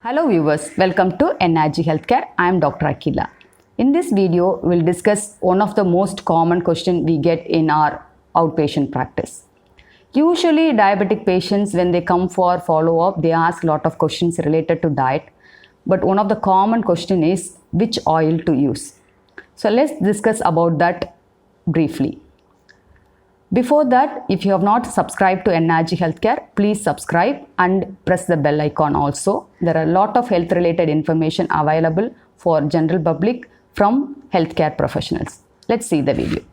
Hello viewers, welcome to NRG Healthcare. I am Dr. Akila. In this video, we will discuss one of the most common questions we get in our outpatient practice. Usually diabetic patients, when they come for follow-up, they ask a lot of questions related to diet. But one of the common question is which oil to use. So let's discuss about that briefly. Before that, if you have not subscribed to NRG Healthcare, please subscribe and press the bell icon also. There are a lot of health related information available for general public from healthcare professionals. Let's see the video.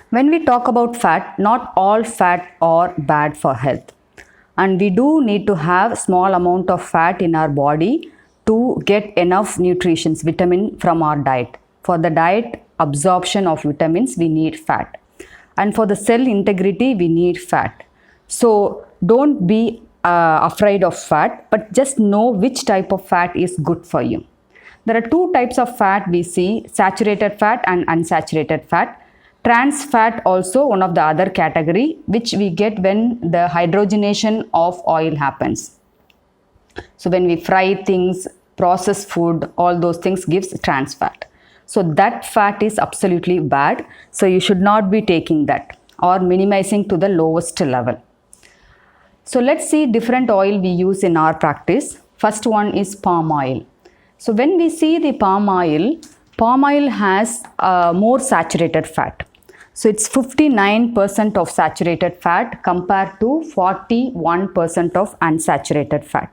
When we talk about fat, not all fat are bad for health. And we do need to have small amount of fat in our body to get enough nutrition, vitamin from our diet. For the diet absorption of vitamins, we need fat. And for the cell integrity, we need fat. So don't be afraid of fat, but just know which type of fat is good for you. There are two types of fat we see, saturated fat and unsaturated fat. Trans fat also one of the other category which we get when the hydrogenation of oil happens. So when we fry things, process food, all those things gives trans fat. So that fat is absolutely bad. So you should not be taking that or minimizing to the lowest level. So let's see different oil we use in our practice. First one is palm oil. So when we see the palm oil has more saturated fat. So it's 59% of saturated fat compared to 41% of unsaturated fat.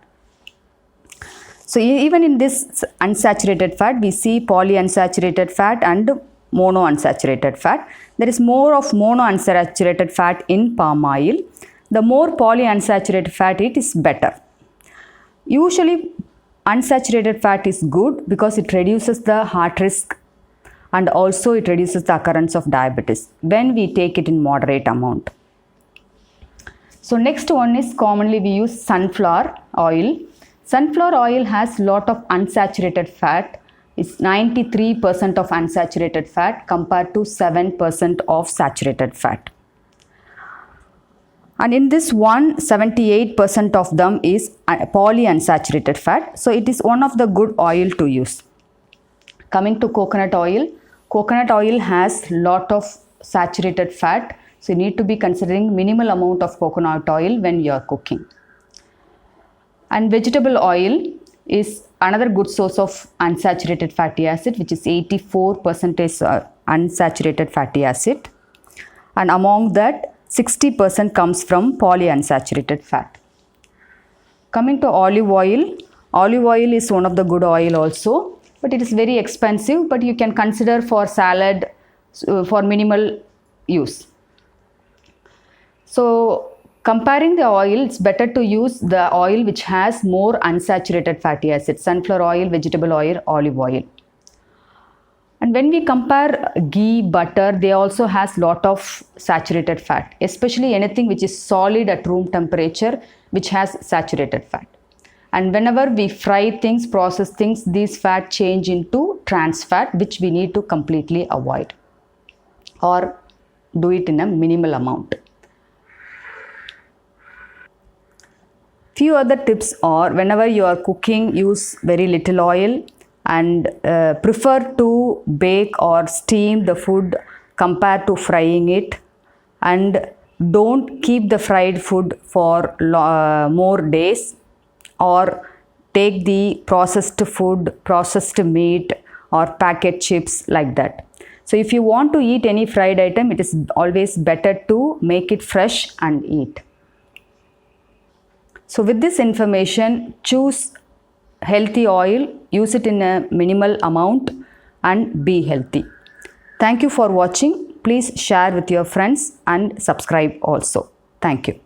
So even in this unsaturated fat, we see polyunsaturated fat and monounsaturated fat. There is more of monounsaturated fat in palm oil. The more polyunsaturated fat it is better. Usually unsaturated fat is good because it reduces the heart risk and also it reduces the occurrence of diabetes when we take it in moderate amount. So next one is commonly we use sunflower oil. Sunflower oil has lot of unsaturated fat. It's 93% of unsaturated fat compared to 7% of saturated fat. And in this one, 78% of them is polyunsaturated fat. So it is one of the good oil to use. Coming to coconut oil has lot of saturated fat. So you need to be considering minimal amount of coconut oil when you are cooking. And vegetable oil is another good source of unsaturated fatty acid, which is 84% unsaturated fatty acid. And among that, 60% comes from polyunsaturated fat. Coming to olive oil is one of the good oil also, but it is very expensive, but you can consider for salad, for minimal use. So comparing the oil, it's better to use the oil which has more unsaturated fatty acids, sunflower oil, vegetable oil, olive oil. And when we compare ghee, butter, they also has lot of saturated fat, especially anything which is solid at room temperature, which has saturated fat. And whenever we fry things, process things, these fat change into trans fat, which we need to completely avoid or do it in a minimal amount. Few other tips are, whenever you are cooking, use very little oil and prefer to bake or steam the food compared to frying it, and don't keep the fried food for more days, or take the processed food, processed meat or packet chips like that. So if you want to eat any fried item, it is always better to make it fresh and eat. So with this information, choose healthy oil, use it in a minimal amount and be healthy. Thank you for watching. Please share with your friends and subscribe also. Thank you.